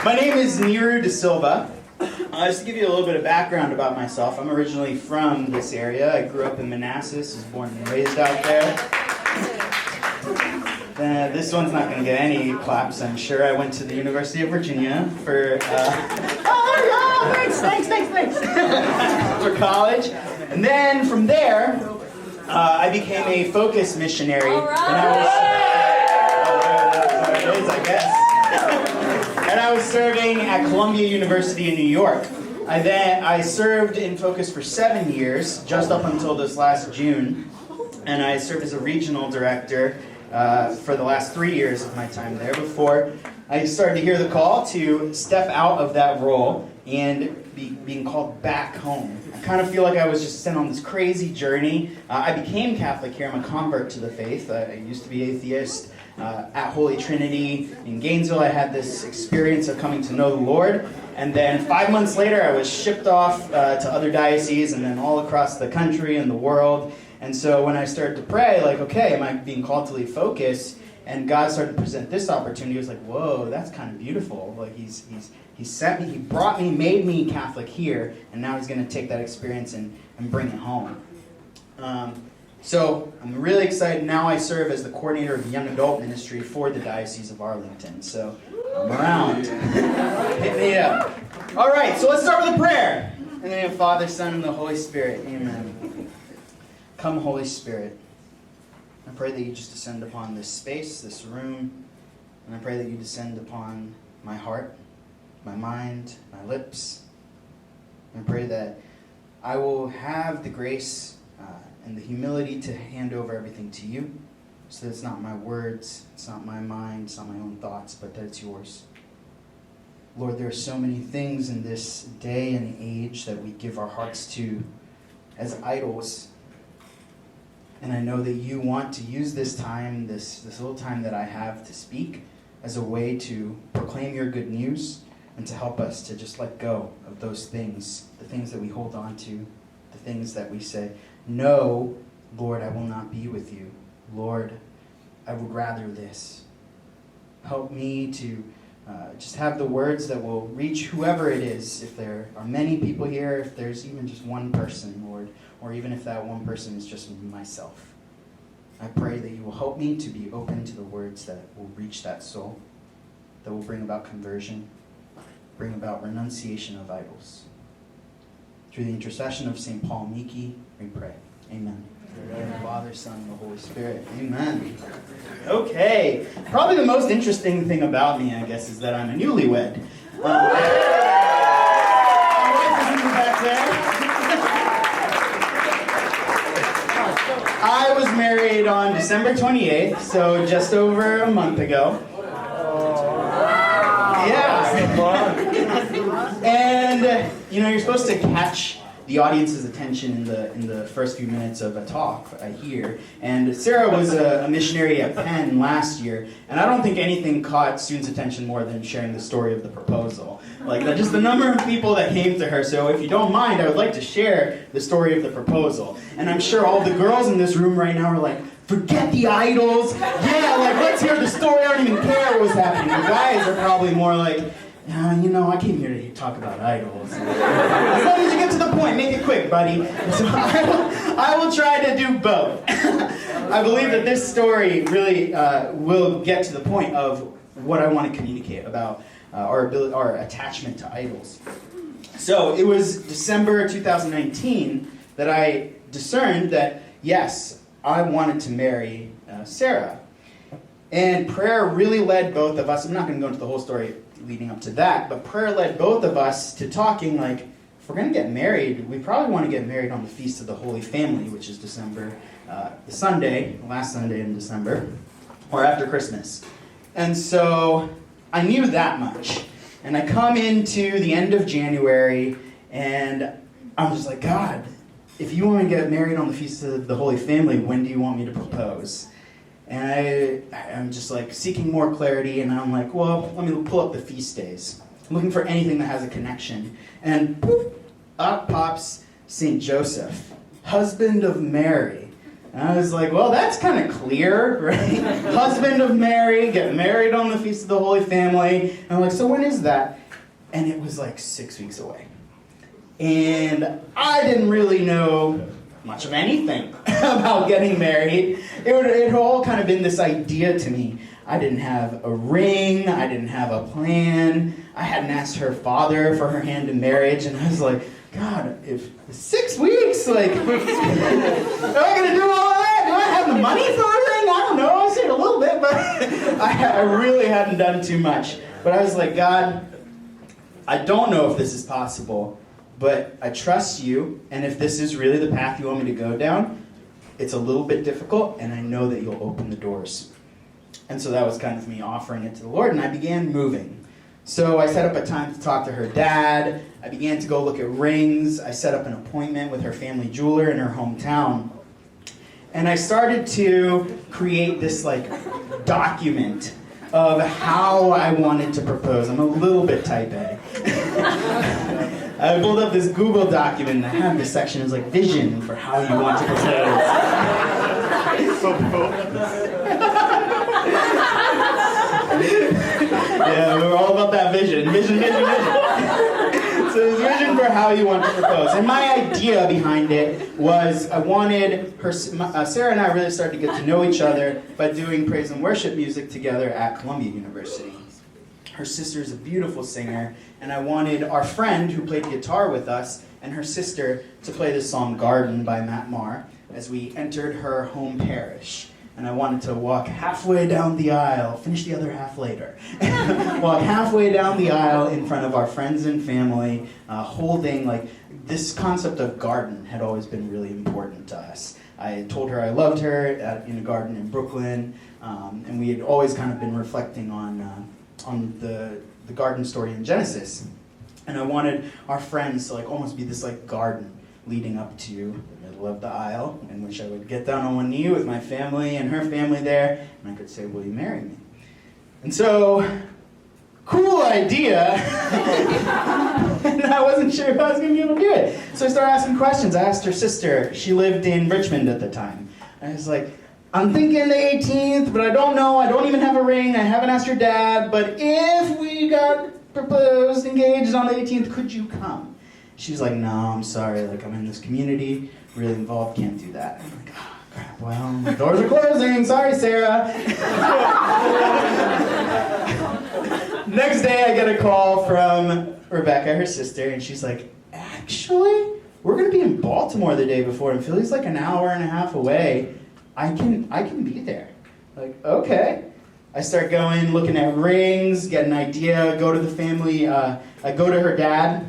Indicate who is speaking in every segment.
Speaker 1: My name is Niru de Silva. Just to give you a little bit of background about myself, I'm originally from this area. I grew up in Manassas, was born and raised out there. This one's not going to get any claps, I'm sure. I went to the University of Virginia for thanks. for college. And then from there, I became a focus missionary.
Speaker 2: All right.
Speaker 1: And I was serving at Columbia University in New York. I served in Focus for 7 years, just up until this last June. And I served as a regional director for the last 3 years of my time there before I started to hear the call to step out of that role and being called back home. I kind of feel like I was just sent on this crazy journey. I became Catholic here. I'm a convert to the faith. I used to be atheist at Holy Trinity in Gainesville. I had this experience of coming to know the Lord. And then 5 months later, I was shipped off to other dioceses and then all across the country and the world. And so when I started to pray, like, okay, am I being called to lead Focus? And God started to present this opportunity. I was like, whoa, that's kind of beautiful. Like He sent me, He brought me, made me Catholic here, and now He's going to take that experience and bring it home. So I'm really excited. Now I serve as the coordinator of the young adult ministry for the Diocese of Arlington. So I'm around. Hit me up. All right, so let's start with a prayer. In the name of the Father, Son, and the Holy Spirit. Amen. Come, Holy Spirit. I pray that you just descend upon this space, this room, and I pray that you descend upon my heart, my mind, my lips. And I pray that I will have the grace and the humility to hand over everything to you, so that it's not my words, it's not my mind, it's not my own thoughts, but that it's yours. Lord, there are so many things in this day and age that we give our hearts to as idols. And I know that you want to use this time, this little time that I have to speak, as a way to proclaim your good news and to help us to just let go of those things, the things that we hold on to, the things that we say, no, Lord, I will not be with you. Lord, I would rather this. Help me to just have the words that will reach whoever it is. If there are many people here, if there's even just one person, Lord, or even if that one person is just myself. I pray that you will help me to be open to the words that will reach that soul, that will bring about conversion, bring about renunciation of idols. Through the intercession of St. Paul Miki, we pray. Amen. In the name of the Father, Son, and the Holy Spirit. Amen. Okay. Probably the most interesting thing about me, I guess, is that I'm a newlywed. My wife is in the back there. I was married on December 28th, so just over a month ago. Yeah. And, you're supposed to catch the audience's attention in the first few minutes of a talk here. And Sarah was a missionary at Penn last year, and I don't think anything caught students' attention more than sharing the story of the proposal. Like, just the number of people that came to her. So if you don't mind, I would like to share the story of the proposal. And I'm sure all the girls in this room right now are like, forget the idols. Yeah, let's hear the story. I don't even care what was happening. The guys are probably more like, I came here to talk about idols. As long as you get to the point, make it quick, buddy. So I will try to do both. I believe that this story really will get to the point of what I want to communicate about our attachment to idols. So it was December 2019 that I discerned that, yes, I wanted to marry Sarah. And prayer really led both of us. I'm not going to go into the whole story leading up to that, but prayer led both of us to talking like, if we're going to get married, we probably want to get married on the Feast of the Holy Family, which is December, the last Sunday in December, or after Christmas. And so I knew that much. And I come into the end of January, and I'm just like, God, if you want to get married on the Feast of the Holy Family, when do you want me to propose? And I'm just like seeking more clarity, and I'm like, well, let me pull up the feast days. I'm looking for anything that has a connection. And poof, up pops St. Joseph, husband of Mary. And I was like, well, that's kind of clear, right? Husband of Mary, get married on the Feast of the Holy Family. And I'm like, so when is that? And it was like 6 weeks away. And I didn't really know much of anything about getting married. It had all kind of been this idea to me. I didn't have a ring, I didn't have a plan, I hadn't asked her father for her hand in marriage, and I was like, God, if 6 weeks, like, am I going to do all of that? Do I have the money for a ring? I don't know, I saved a little bit, but I really hadn't done too much. But I was like, God, I don't know if this is possible, but I trust you, and if this is really the path you want me to go down, it's a little bit difficult, and I know that you'll open the doors. And so that was kind of me offering it to the Lord, and I began moving. So I set up a time to talk to her dad. I began to go look at rings. I set up an appointment with her family jeweler in her hometown. And I started to create this document of how I wanted to propose. I'm a little bit type A. I pulled up this Google document and I had this section. It was like vision for how you want to propose. So cool. Yeah, we were all about that vision. Vision. So it was vision for how you want to propose. And my idea behind it was I wanted her, Sarah and I really started to get to know each other by doing praise and worship music together at Columbia University. Her sister's a beautiful singer, and I wanted our friend who played guitar with us and her sister to play the song Garden by Matt Maher as we entered her home parish. And I wanted to walk halfway down the aisle, finish the other half later, walk halfway down the aisle in front of our friends and family, holding, this concept of garden had always been really important to us. I had told her I loved her in a garden in Brooklyn, and we had always kind of been reflecting on the garden story in Genesis. And I wanted our friends to almost be this garden leading up to the middle of the aisle, in which I would get down on one knee with my family and her family there, and I could say, will you marry me? And so, cool idea, and I wasn't sure if I was going to be able to do it. So I started asking questions. I asked her sister. She lived in Richmond at the time. I was like, I'm thinking the 18th, but I don't know. I don't even have a ring. I haven't asked your dad, but if we got proposed, engaged on the 18th, could you come? She's like, no, I'm sorry, I'm in this community, really involved, can't do that. I'm like, oh, crap, well, the doors are closing, sorry, Sarah. Next day, I get a call from Rebecca, her sister, and she's like, actually, we're going to be in Baltimore the day before, and Philly's an hour and a half away. I can be there. Okay. I start going, looking at rings, get an idea, go to the family, I go to her dad,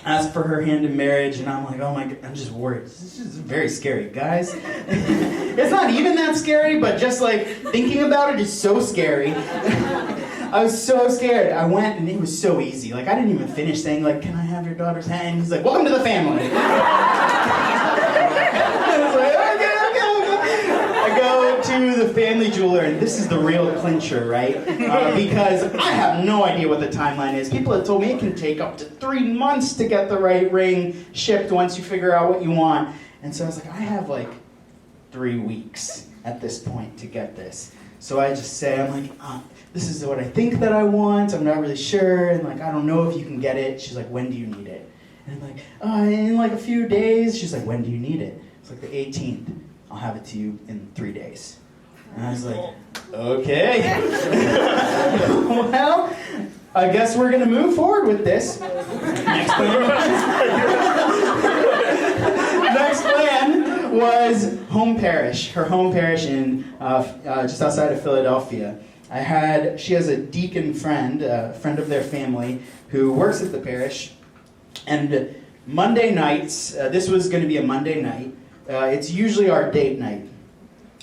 Speaker 1: ask for her hand in marriage, and I'm like, oh my God, I'm just worried. This is very scary, guys. It's not even that scary, but just thinking about it is so scary. I was so scared. I went, and it was so easy. I didn't even finish saying, can I have your daughter's hand? And he's like, welcome to the family. I was like, okay. I go to the family jeweler, and this is the real clincher, right? Because I have no idea what the timeline is. People have told me it can take up to 3 months to get the right ring shipped once you figure out what you want. And so I was like, I have 3 weeks at this point to get this. So I just say, I'm like, this is what I think that I want. I'm not really sure, and I don't know if you can get it. She's like, when do you need it? And I'm like, in a few days. She's like, when do you need it? It's the 18th. I'll have it to you in 3 days. And I was like, okay. Well, I guess we're going to move forward with this. Next plan was home parish. Her home parish in just outside of Philadelphia. She has a deacon friend, a friend of their family, who works at the parish. And Monday nights, this was going to be a Monday night. It's usually our date night.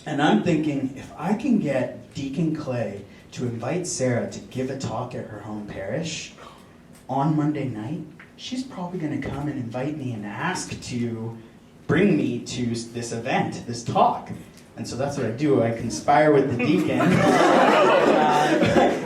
Speaker 1: And I'm thinking, if I can get Deacon Clay to invite Sarah to give a talk at her home parish on Monday night, she's probably going to come and invite me and ask to bring me to this event, this talk. And so that's what I do. I conspire with the deacon.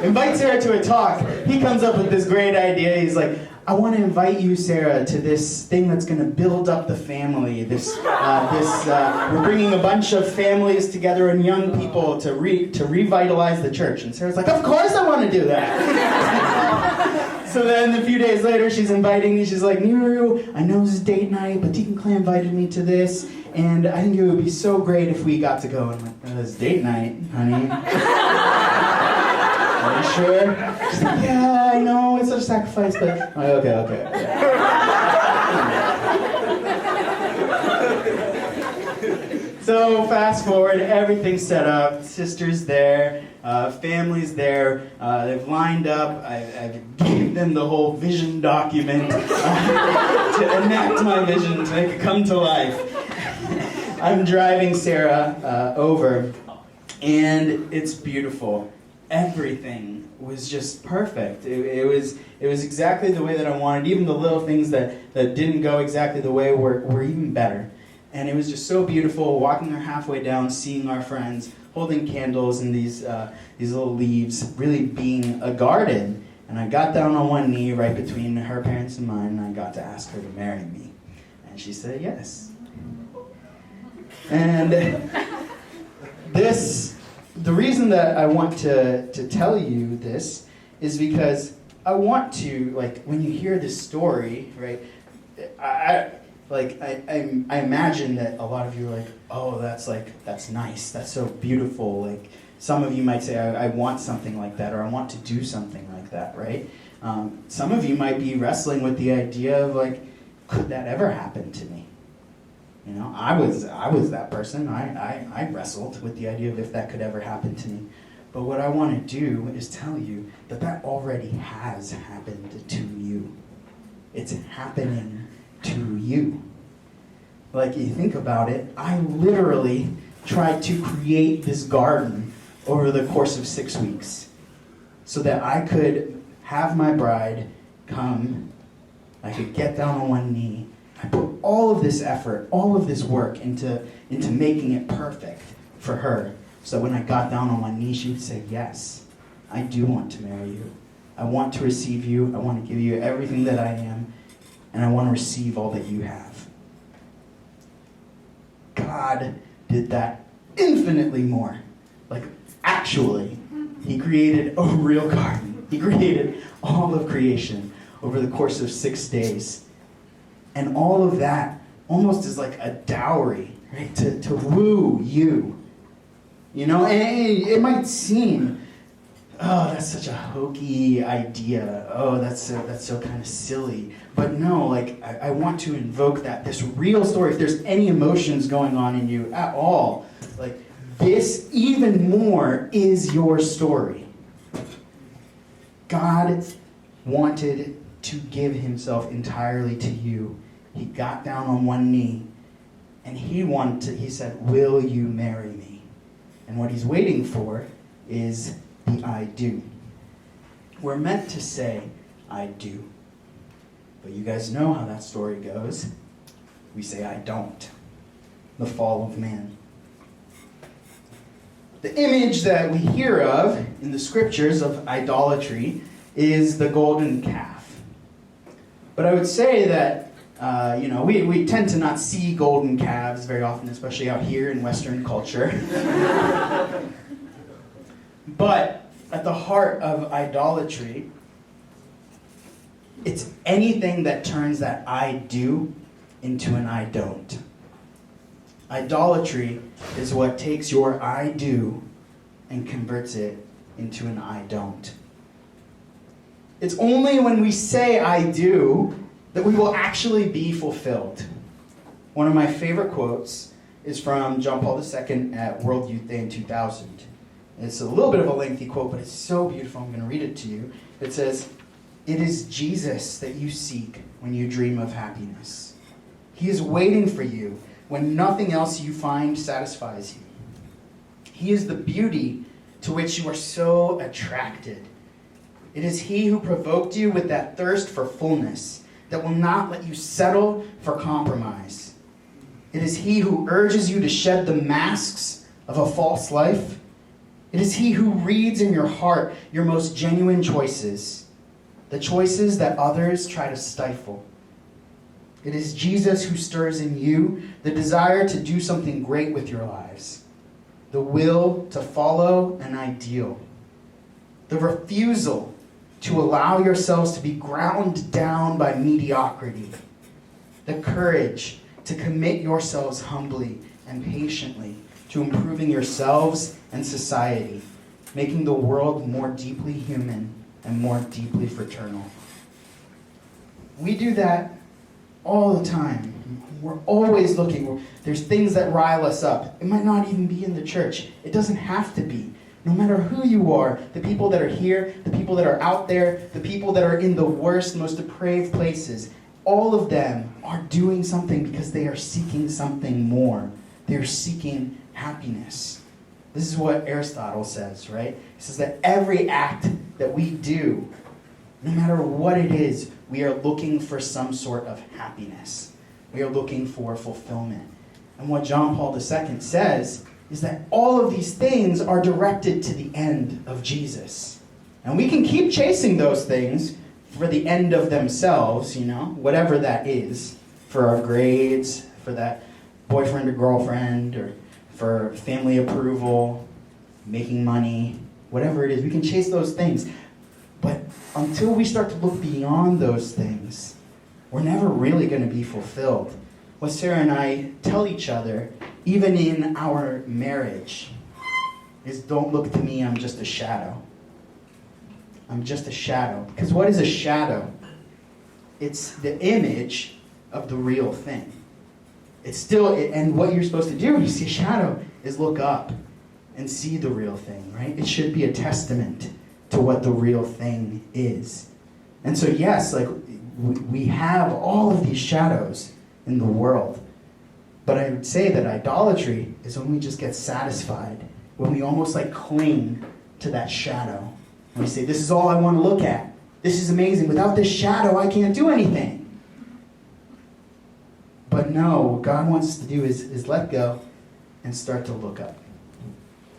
Speaker 1: Invite Sarah to a talk. He comes up with this great idea. He's like, I want to invite you, Sarah, to this thing that's going to build up the family. We're bringing a bunch of families together and young people to revitalize the church. And Sarah's like, of course I want to do that. So then a few days later, she's inviting me. She's like, Niru, I know this is date night, but Deacon Clay invited me to this, and I think it would be so great if we got to go. And I'm like, it's date night, honey. Are you sure? She's like, yeah, I know, it's such a sacrifice, but I'm like, okay. So fast forward, everything's set up, sister's there, family's there, they've lined up, I've given them the whole vision document to enact my vision to make it come to life. I'm driving Sarah over, and it's beautiful. Everything was just perfect. It was exactly the way that I wanted. Even the little things that didn't go exactly the way were even better. And it was just so beautiful, walking her halfway down, seeing our friends, holding candles and these little leaves, really being a garden. And I got down on one knee right between her parents and mine, and I got to ask her to marry me. And she said yes. And the reason that I want to tell you this is because I want to, like, when you hear this story, right, I imagine that a lot of you are like, oh, that's nice, that's so beautiful. Like, some of you might say, I want something like that, or I want to do something like that, right? Some of you might be wrestling with the idea of, like, could that ever happen to me? You know, I was that person. I wrestled with the idea of if that could ever happen to me. But what I want to do is tell you that already has happened to you. It's happening to you. Like, you think about it, I literally tried to create this garden over the course of 6 weeks so that I could have my bride come, I could get down on one knee. I put all of this effort, all of this work into making it perfect for her. So when I got down on one knee, she would say, yes, I do want to marry you. I want to receive you. I want to give you everything that I am. And I want to receive all that you have. God did that infinitely more. Like, actually, he created a real garden. He created all of creation over the course of 6 days. And all of that almost is like a dowry, right? To woo you. You know, and it might seem, oh, that's such a hokey idea. Oh, that's so kind of silly. But no, like, I want to invoke this real story. If there's any emotions going on in you at all, like, this even more is your story. God wanted to give himself entirely to you. He got down on one knee, and he said, will you marry me? And what he's waiting for is the I do. We're meant to say, I do. But you guys know how that story goes. We say, I don't. The fall of man. The image that we hear of in the scriptures of idolatry is the golden calf. But I would say that we tend to not see golden calves very often, especially out here in Western culture. But at the heart of idolatry, it's anything that turns that I do into an I don't. Idolatry is what takes your I do and converts it into an I don't. It's only when we say I do that we will actually be fulfilled. One of my favorite quotes is from John Paul II at World Youth Day in 2000. It's a little bit of a lengthy quote, but it's so beautiful. I'm going to read it to you. It says, "It is Jesus that you seek when you dream of happiness. He is waiting for you when nothing else you find satisfies you. He is the beauty to which you are so attracted. It is he who provoked you with that thirst for fullness that will not let you settle for compromise. It is he who urges you to shed the masks of a false life. It is he who reads in your heart your most genuine choices. the choices that others try to stifle. It is Jesus who stirs in you the desire to do something great with your lives, the will to follow an ideal, the refusal to allow yourselves to be ground down by mediocrity, the courage to commit yourselves humbly and patiently to improving yourselves and society, making the world more deeply human and more deeply fraternal. We do that all the time. We're always looking. There's things that rile us up. It might not even be in the church. It doesn't have to be. No matter who you are, the people that are here, the people that are out there, the people that are in the worst, most depraved places, all of them are doing something because they are seeking something more. They're seeking happiness. This is what Aristotle says, right? He says that every act that we do, no matter what it is, we are looking for some sort of happiness. We are looking for fulfillment. And what John Paul II says is that all of these things are directed to the end of Jesus. And we can keep chasing those things for the end of themselves, whatever that is, for our grades, for that boyfriend or girlfriend, or for family approval, making money, whatever it is. We can chase those things. But until we start to look beyond those things, we're never really going to be fulfilled. What Sarah and I tell each other, even in our marriage, is don't look to me, I'm just a shadow. I'm just a shadow. Because what is a shadow? It's the image of the real thing. It's still, and what you're supposed to do when you see a shadow is look up and see the real thing, right? It should be a testament to what the real thing is. And so yes, we have all of these shadows in the world. But I would say that idolatry is when we just get satisfied, when we almost cling to that shadow. And we say, this is all I want to look at. This is amazing. Without this shadow, I can't do anything. But no, what God wants us to do is let go and start to look up.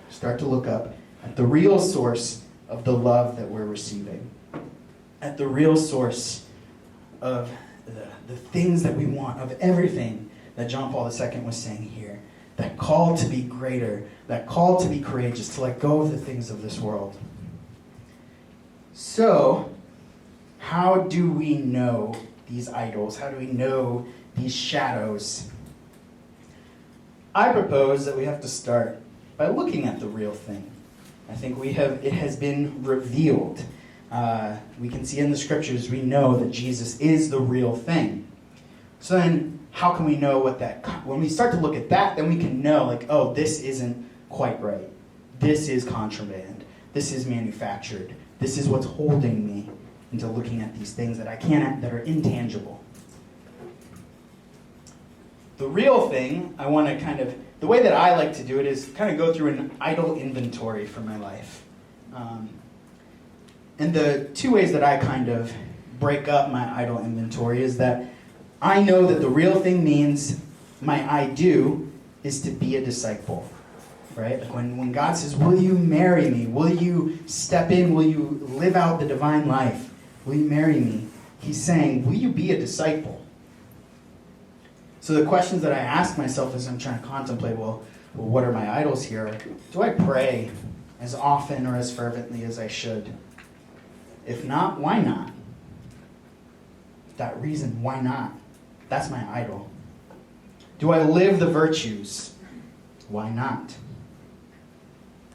Speaker 1: Start to look up at the real source of the love that we're receiving. At the real source of the things that we want, of everything that John Paul II was saying here. That call to be greater, that call to be courageous, to let go of the things of this world. So, how do we know these idols? How do we know these shadows? I propose that we have to start by looking at the real thing. I think it has been revealed. We can see in the scriptures, we know that Jesus is the real thing. So then, how can we know when we start to look at that, then we can know, oh, this isn't quite right. This is contraband. This is manufactured. This is what's holding me into looking at these things that that are intangible. The real thing, the way that I like to do it is kind of go through an idol inventory for my life. And the two ways that I kind of break up my idol inventory is that I know that the real thing means my I do is to be a disciple, right? When God says, will you marry me? Will you step in? Will you live out the divine life? Will you marry me? He's saying, will you be a disciple? So the questions that I ask myself as I'm trying to contemplate, well, what are my idols here? Do I pray as often or as fervently as I should? If not, why not? That reason, why not? That's my idol. Do I live the virtues? Why not?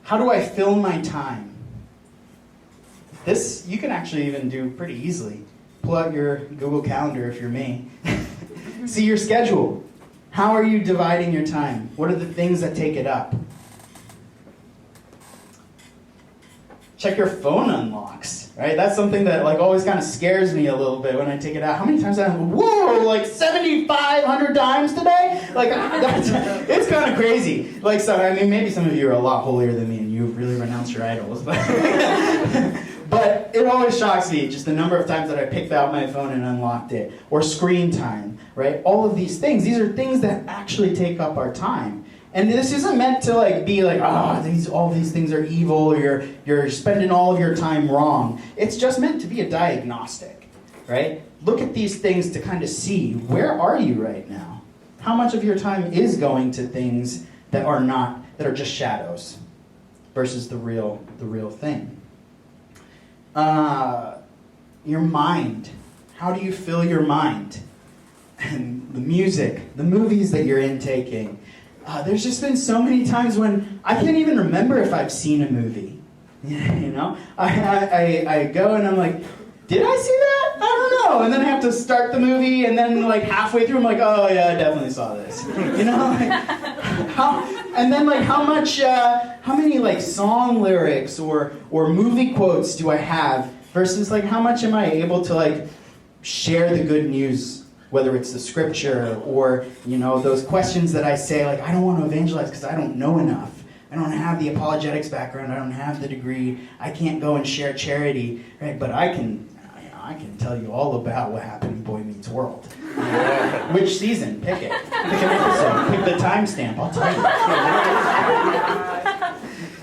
Speaker 1: How do I fill my time? This you can actually even do pretty easily. Pull out your Google Calendar if you're me. See your schedule. How are you dividing your time? What are the things that take it up? Check your phone unlocks, right? That's something that always kind of scares me a little bit when I take it out. How many times have I 7,500 times today? It's kind of crazy. Maybe some of you are a lot holier than me and you've really renounced your idols, but it always shocks me, just the number of times that I picked out my phone and unlocked it. Or screen time, right? All of these are things that actually take up our time. And this isn't meant to like be like, all these things are evil, or you're spending all of your time wrong. It's just meant to be a diagnostic, right? Look at these things to kind of see, where are you right now? How much of your time is going to things that are just shadows versus the real thing? Your mind. How do you fill your mind? And the music, the movies that you're intaking. There's just been so many times when I can't even remember if I've seen a movie. You know, I go and I'm like, did I see that? I don't know. And then I have to start the movie, and then like halfway through, I'm like, oh yeah, I definitely saw this. You know, like, how many like song lyrics or movie quotes do I have versus like how much am I able to like share the good news, whether it's the scripture or, you know, those questions that I say, like, I don't want to evangelize because I don't know enough. I don't have the apologetics background. I don't have the degree. I can't go and share charity, right? But I can tell you all about what happened in Boy Meets World. Which season? Pick it. Pick an episode. Pick the timestamp. I'll tell you.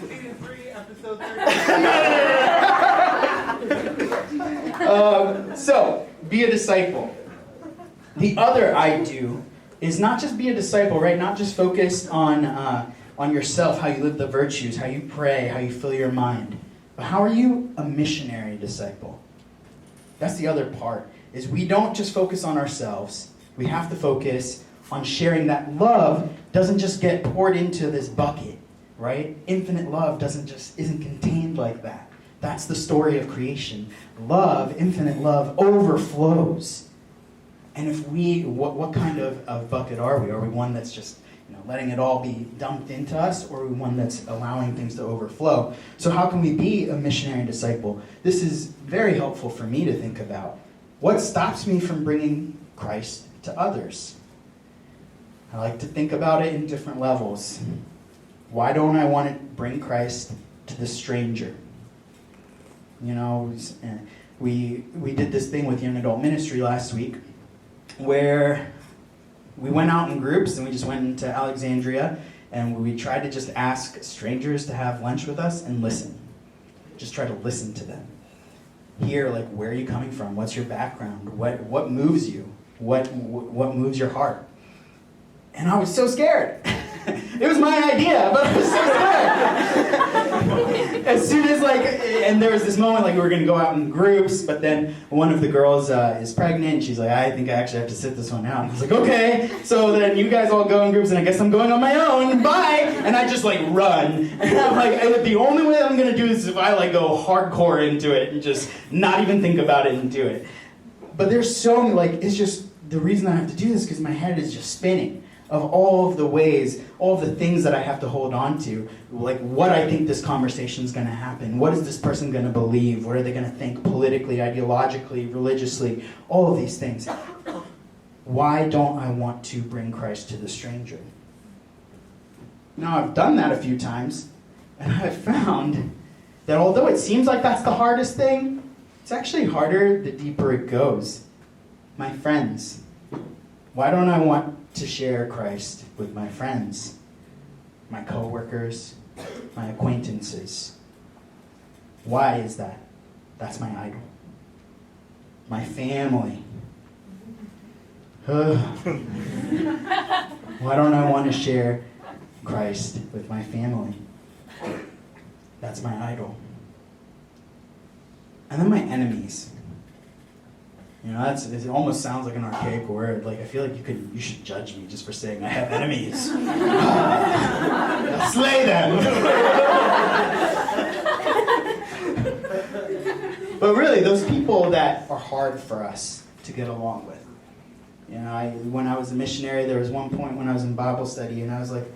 Speaker 2: Season 3, episode 30.
Speaker 1: So, be a disciple. The other I do is not just be a disciple, right? Not just focused on yourself, how you live the virtues, how you pray, how you fill your mind. But how are you a missionary disciple? That's the other part, is we don't just focus on ourselves. We have to focus on sharing that love doesn't just get poured into this bucket, right? Infinite love isn't contained like that. That's the story of creation. Love, infinite love, overflows. And if what kind of bucket are we? Are we one that's just, you know, letting it all be dumped into us, or are we one that's allowing things to overflow? So how can we be a missionary disciple? This is very helpful for me to think about. What stops me from bringing Christ to others? I like to think about it in different levels. Why don't I want to bring Christ to the stranger? You know, we did this thing with young adult ministry last week where we went out in groups and we just went into Alexandria and we tried to just ask strangers to have lunch with us and listen. Just try to listen to them. Hear, like, where are you coming from? What's your background? What moves you? What moves your heart? And I was so scared. It was my idea, but I was so scared. As soon as, and there was this moment, we were going to go out in groups, but then one of the girls is pregnant, and she's like, I think I actually have to sit this one out. And I was like, okay. So then you guys all go in groups, and I guess I'm going on my own. Bye! And I just, run. And I'm like, the only way I'm going to do this is if I, go hardcore into it and just not even think about it and do it. But there's so many, it's just, the reason I have to do this is because my head is just spinning of all of the ways, all of the things that I have to hold on to, what I think this conversation is going to happen. What is this person going to believe? What are they going to think politically, ideologically, religiously? All of these things. Why don't I want to bring Christ to the stranger? Now, I've done that a few times, and I've found that although it seems like that's the hardest thing, it's actually harder the deeper it goes. My friends. Why don't I want to share Christ with my friends, my coworkers, my acquaintances? Why is that? That's my idol. My family. Why don't I want to share Christ with my family? That's my idol. And then my enemies. You know, it almost sounds like an archaic word. I feel like you should judge me just for saying I have enemies. Slay them. But really, those people that are hard for us to get along with. You know, when I was a missionary, there was one point when I was in Bible study, and I was like,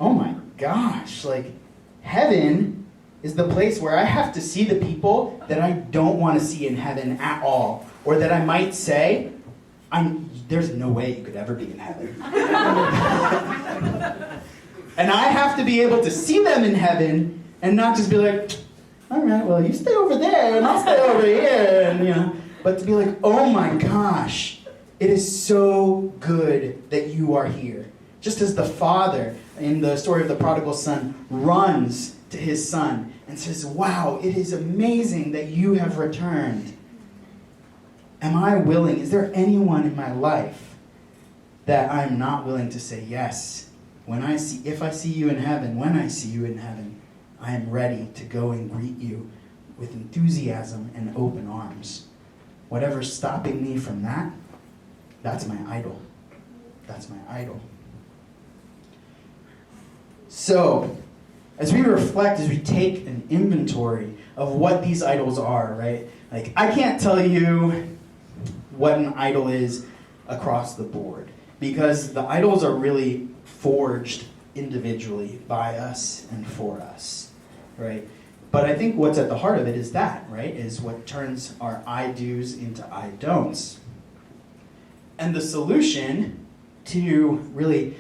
Speaker 1: oh my gosh, heaven is the place where I have to see the people that I don't want to see in heaven at all. Or that I might say, there's no way you could ever be in heaven. And I have to be able to see them in heaven and not just be like, all right, well, you stay over there and I'll stay over here. And, but to be like, oh my gosh, it is so good that you are here. Just as the father in the story of the prodigal son runs to his son and says, wow, it is amazing that you have returned. Am I willing? Is there anyone in my life that I'm not willing to say yes? If I see you in heaven, when I see you in heaven, I am ready to go and greet you with enthusiasm and open arms. Whatever's stopping me from that, that's my idol. That's my idol. So, as we reflect, as we take an inventory of what these idols are, right? Like, I can't tell you what an idol is across the board, because the idols are really forged individually by us and for us, right? But I think what's at the heart of it is that, right? Is what turns our I do's into I don'ts. And the solution to really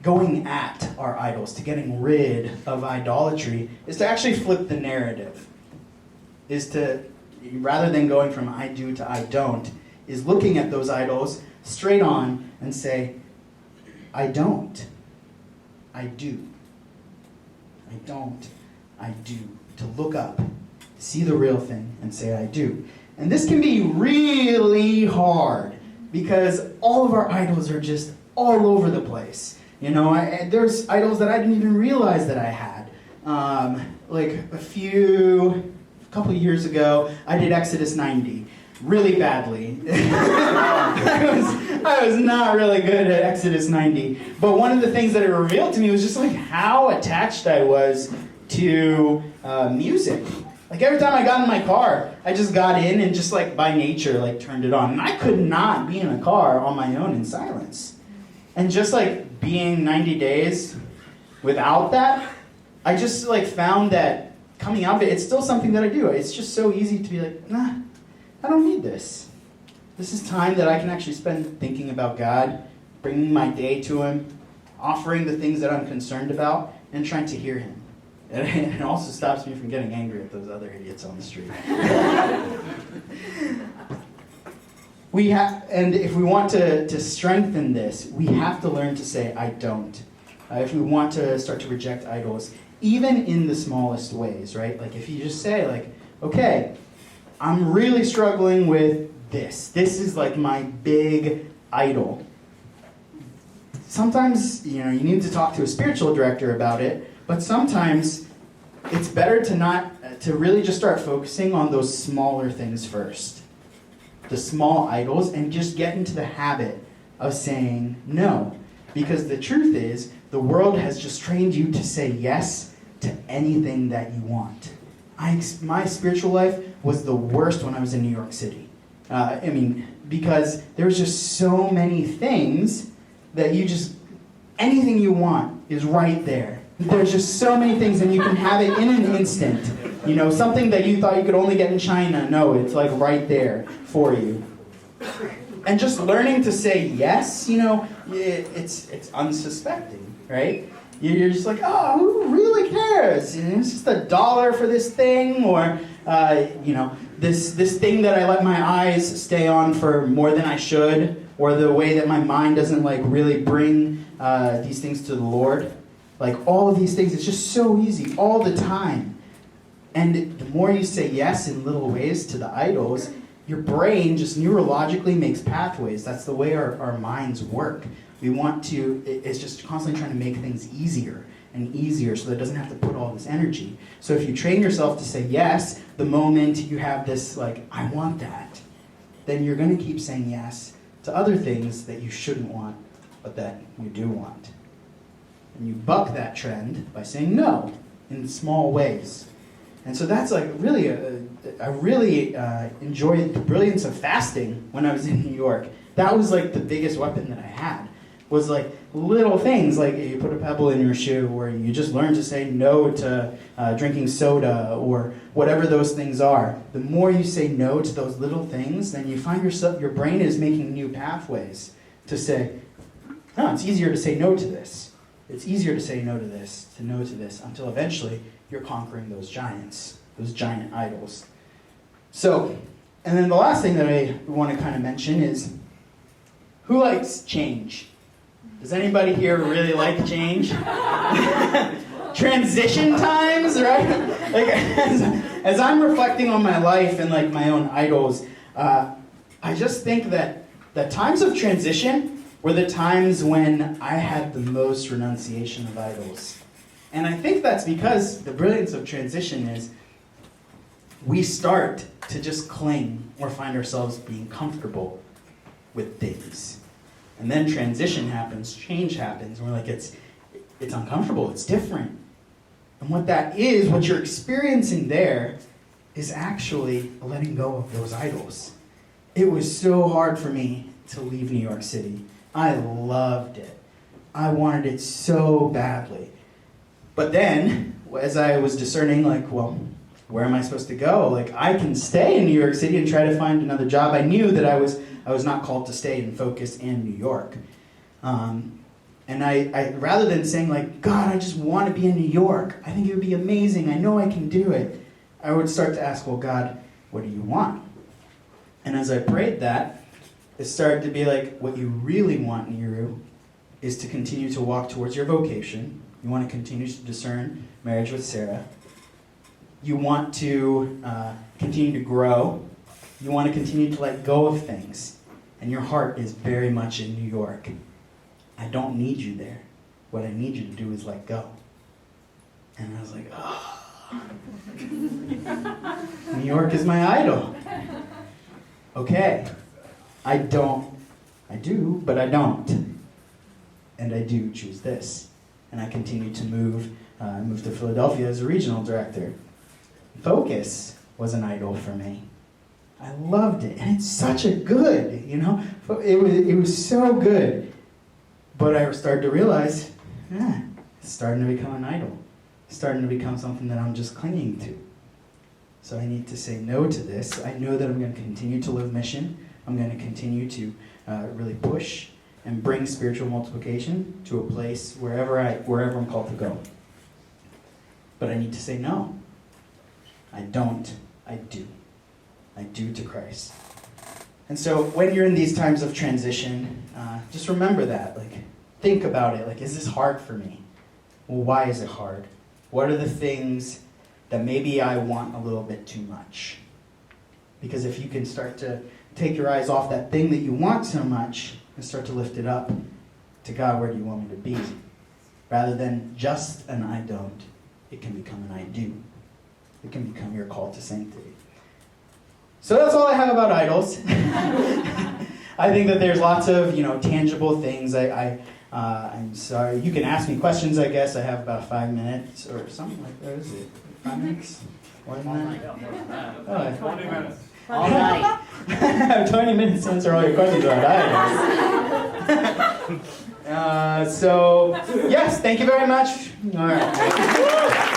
Speaker 1: going at our idols, to getting rid of idolatry, is to actually flip the narrative. Is to, rather than going from I do to I don't, is looking at those idols straight on and say, I don't. I do. I don't. I do. To look up, see the real thing, and say I do. And this can be really hard, because all of our idols are just all over the place. You know, there's idols that I didn't even realize that I had. Like a couple of years ago, I did Exodus 90 really badly. I was not really good at Exodus 90. But one of the things that it revealed to me was just like how attached I was to music. Like every time I got in my car, I just got in and just like by nature like turned it on. And I could not be in a car on my own in silence. And just like being 90 days without that, I just like found that coming out of it, it's still something that I do. It's just so easy to be like, nah, I don't need this. This is time that I can actually spend thinking about God, bringing my day to Him, offering the things that I'm concerned about, and trying to hear Him. And it also stops me from getting angry at those other idiots on the street. And if we want to strengthen this, we have to learn to say, I don't. If we want to start to reject idols, even in the smallest ways, right? Like if you just say, like, okay, I'm really struggling with this. This is like my big idol. Sometimes, you need to talk to a spiritual director about it, but sometimes it's better to really just start focusing on those smaller things first. The small idols, and just get into the habit of saying no. Because the truth is, the world has just trained you to say yes to anything that you want. My spiritual life was the worst when I was in New York City. Because there was just so many things that anything you want is right there. There's just so many things, and you can have it in an instant. Something that you thought you could only get in China, no, it's like right there for you. And just learning to say yes, it's unsuspecting, right? You're just like, oh, who really cares? It's just $1 for this thing, or this thing that I let my eyes stay on for more than I should, or the way that my mind doesn't like really bring these things to the Lord. Like all of these things, it's just so easy all the time. And the more you say yes in little ways to the idols, your brain just neurologically makes pathways. That's the way our minds work. It's just constantly trying to make things easier and easier so that it doesn't have to put all this energy. So if you train yourself to say yes, the moment you have this like, I want that, then you're going to keep saying yes to other things that you shouldn't want, but that you do want. And you buck that trend by saying no in small ways. And so that's like really, I really enjoyed the brilliance of fasting when I was in New York. That was like the biggest weapon that I had, was like little things like you put a pebble in your shoe, or you just learn to say no to drinking soda, or whatever those things are. The more you say no to those little things, then you find your brain is making new pathways to say, no, it's easier to say no to this. It's easier to say no to this, until eventually you're conquering those giants, those giant idols. So, and then the last thing that I want to kind of mention is, who likes change? Does anybody here really like change? Transition times, right? Like, as I'm reflecting on my life and like my own idols, I just think that the times of transition were the times when I had the most renunciation of idols. And I think that's because the brilliance of transition is we start to just cling or find ourselves being comfortable with things. And then transition happens, change happens, and we're like, it's uncomfortable, it's different. And what that is, what you're experiencing there, is actually letting go of those idols. It was so hard for me to leave New York City. I loved it. I wanted it so badly. But then, as I was discerning, like, well, where am I supposed to go? Like, I can stay in New York City and try to find another job. I knew that I was not called to stay and focus in New York. And I rather than saying like, God, I just want to be in New York. I think it would be amazing. I know I can do it. I would start to ask, well, God, what do you want? And as I prayed that, it started to be like, what you really want, Niru, is to continue to walk towards your vocation. You want to continue to discern marriage with Sarah. You want to continue to grow. You want to continue to let go of things. And your heart is very much in New York. I don't need you there. What I need you to do is let go. And I was like, oh. New York is my idol. Okay. I do, but I don't. And I do choose this. And I continue to move. I moved to Philadelphia as a regional director. Focus was an idol for me. I loved it. And it's such a good, It was so good. But I started to realize, it's starting to become an idol. It's starting to become something that I'm just clinging to. So I need to say no to this. I know that I'm going to continue to live mission. I'm going to continue to really push and bring spiritual multiplication to a place wherever I'm called to go. But I need to say no. I don't. I do. I do to Christ. And so when you're in these times of transition, just remember that. Like, think about it. Like, is this hard for me? Well, why is it hard? What are the things that maybe I want a little bit too much? Because if you can start to take your eyes off that thing that you want so much and start to lift it up to God, where do you want me to be? Rather than just an I don't, it can become an I do. It can become your call to sanctity. So that's all I have about idols. I think that there's lots of, tangible things. I'm sorry. You can ask me questions, I guess. I have about 5 minutes or something like that. Is it 5 minutes? More than that?
Speaker 2: 20 minutes.
Speaker 3: All night.
Speaker 1: I have 20 minutes to answer all your questions about idols. So, yes, thank you very much. All right.